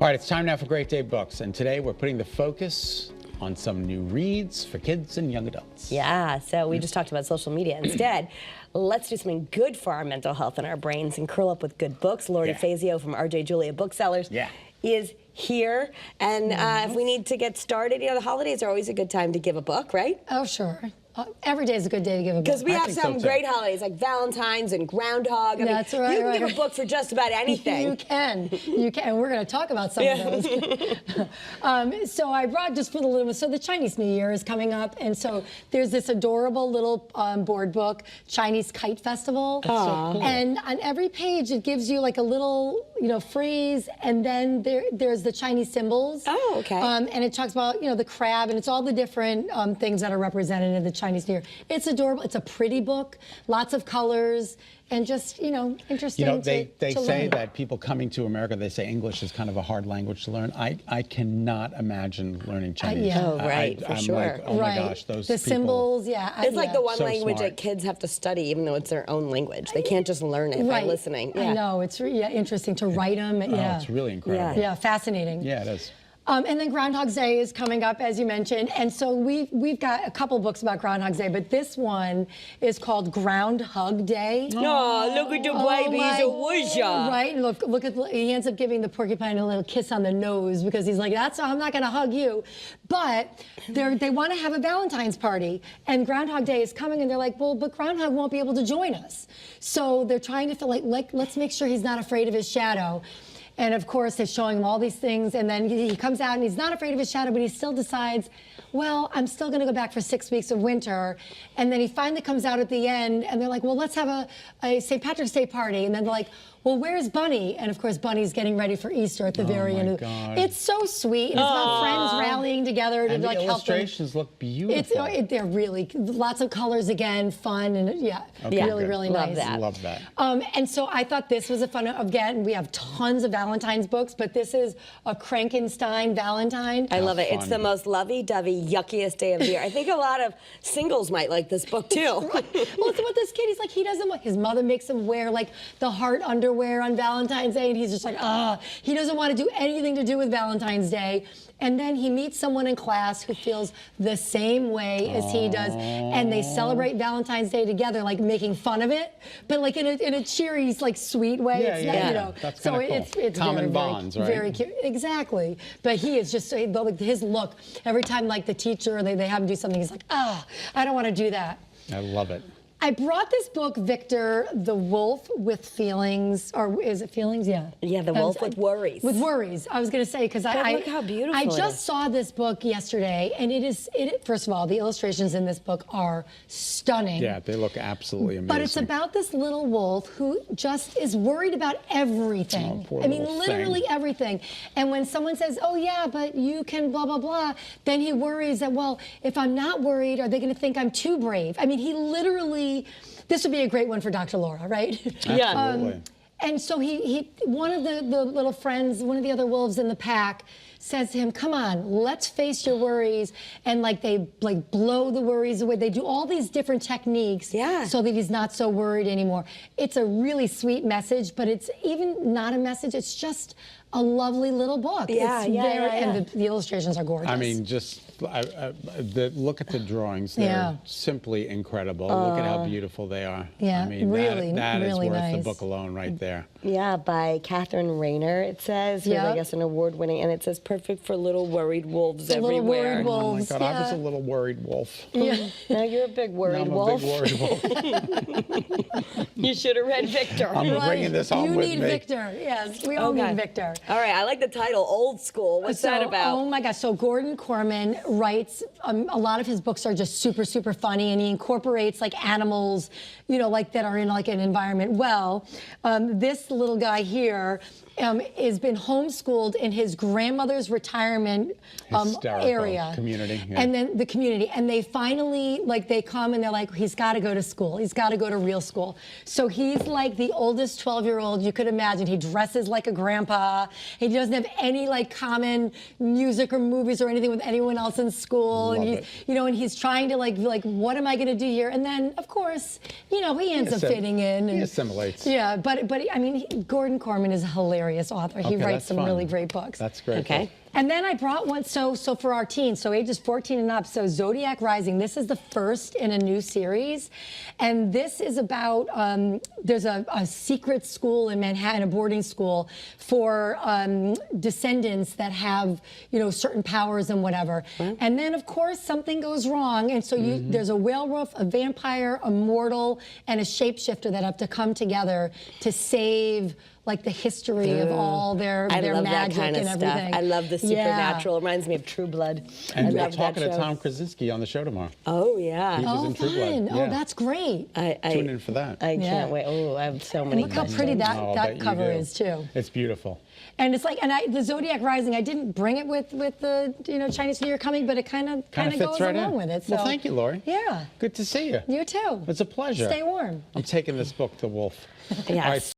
All right, it's time now for Great Day Books, and today we're putting the focus on some new reads for kids and young adults. Yeah, so we just talked about social media. Instead, let's do something good for our mental health and our brains and curl up with good books. Lori Fazio from RJ Julia Booksellers is here. And if we need to get started, you know, the holidays are always a good time to give a book, right? Oh, sure. Every day is a good day to give a book. Because we have some great holidays like Valentine's and Groundhog. I That's mean, right. You can give a book for just about anything. You can. You can. We're going to talk about some of those. So I brought just for the little. So the Chinese New Year is coming up, and so there's this adorable little board book, Chinese Kite Festival. That's so cool. And on every page, it gives you like a little, phrase, and then there's the Chinese symbols. Oh, okay. And it talks about, the crab, and it's all the different things that are represented in the Chinese New Year. It's adorable. It's a pretty book, lots of colors, and just, interesting they to say learn. that people coming to America, they say English is kind of a hard language to learn. I cannot imagine learning Chinese. Yeah. Oh, right, for I'm sure. like, oh my gosh, those the people. Symbols, It's like the one So language smart. that kids have to study, even though it's their own language. They can't just learn it by listening. I know. It's interesting to write them. Oh, it's really incredible. Yeah, fascinating. Yeah, it is. And then Groundhog's Day is coming up, as you mentioned, and so we've got a couple books about Groundhog's Day, but this one is called Groundhog Day. Oh, look at the baby, he's a woosha. Right, and look at he ends up giving the porcupine a little kiss on the nose because he's like, I'm not going to hug you, but they want to have a Valentine's party, and Groundhog Day is coming, and they're like, well, but Groundhog won't be able to join us, so they're trying to feel like let's make sure he's not afraid of his shadow. And of course, they're showing him all these things, and then he comes out and he's not afraid of his shadow, but he still decides, well, I'm still going to go back for 6 weeks of winter. And then he finally comes out at the end, and they're like, well, let's have a St. Patrick's Day party. And then they're like, well, where's Bunny? And of course, Bunny's getting ready for Easter at the very end. It's so sweet. And it's about friends rallying together to And the help them. illustrations look beautiful. They're really lots of colors again, fun, and really Love nice. that. Love that. And so I thought this was a fun. Again, we have tons of Valentine's books, but this is a Frankenstein Valentine. I love it. fun. It's the most lovey-dovey, yuckiest day of the year. I think a lot of singles might like this book too. Well, it's about this kid. He's like, he doesn't want. His mother makes him wear like the heart underwear on Valentine's Day, and he's just like, he doesn't want to do anything to do with Valentine's Day. And then he meets someone in class who feels the same way as he does, and they celebrate Valentine's Day together, like making fun of it, but like in a cheery, like sweet way. That's so kinda cool. it's Common very, bonds, very, right? very cute. Exactly. But he is just like his look. Every time like the teacher or they have him do something, he's like, I don't want to do that. I love it. I brought this book, Victor the Wolf with Feelings, or is it Feelings? Yeah. Yeah, the wolf with worries. With worries, I was going to say, because look how beautiful I it just is. saw this book yesterday, and first of all, the illustrations in this book are stunning. Yeah, they look absolutely amazing. But it's about this little wolf who just is worried about everything. Oh, poor I mean, little literally thing. everything. And when someone says, oh yeah, but you can blah, blah, blah, then he worries that, well, if I'm not worried, are they going to think I'm too brave? I mean, he literally, this would be a great one for Dr. Laura, right? Absolutely. And so one of the little friends, one of the other wolves in the pack, says to him, come on, let's face your worries. And they blow the worries away. They do all these different techniques so that he's not so worried anymore. It's a really sweet message, but it's even not a message. It's just a lovely little book. And the illustrations are gorgeous. I mean, just look at the drawings. They're simply incredible. Look at how beautiful they are. Yeah, I mean, really, that really is worth nice. the book alone right there. Yeah, by Catherine Rayner, it says. Who's, I guess, an award-winning, and it says perfect for little worried wolves everywhere. Little worried Oh wolves. my God, I was a little worried wolf. Yeah. Now you're a big worried wolf. I'm a big worried wolf. You should have read Victor. I'm bringing this home with me. You need Victor. Yes, we all need Victor. All right, I like the title, Old School. What's that about? Oh my gosh, so Gordon Corman writes, a lot of his books are just super, super funny, and he incorporates animals, that are in an environment. Well, this little guy here has been homeschooled in his grandmother's retirement area. Community. Yeah. And then the community. And they finally, they come and they're like, he's got to go to school. He's got to go to real school. So he's like the oldest 12-year-old you could imagine. He dresses like a grandpa. He doesn't have any common music or movies or anything with anyone else in school. Love and it. and he's trying to be like, what am I going to do here? And then, of course, he ends up fitting in. He assimilates. Yeah, but I mean, Gordon Corman is hilarious. hilarious author. He Okay, writes that's some fun. really great books. That's great. Okay. And then I brought one, so for our teens, so ages 14 and up, so Zodiac Rising. This is the first in a new series. And this is about, there's a secret school in Manhattan, a boarding school for descendants that have, you know, certain powers and whatever. And then, of course, something goes wrong. And so there's a werewolf, a vampire, a mortal, and a shapeshifter that have to come together to save like the history of all their magic that kind of and everything. stuff. I love the supernatural. It reminds me of True Blood. And I we're love that talking to show. Tom Krasinski on the show tomorrow. Oh, yeah. He was in True Blood. Fun. Yeah. Oh, that's great. Tune in for that. I Yeah. can't wait. Oh, I have so many Look how questions. pretty Oh, I'll bet that you cover do. is too. It's beautiful. And it's like, the Zodiac Rising, I didn't bring it with the Chinese New Year coming, but it kind of Fits goes right along in. with it. So. Well, thank you, Lori. Yeah. Good to see you. You too. It's a pleasure. Stay warm. I'm taking this book to Wolf. Yes. All right,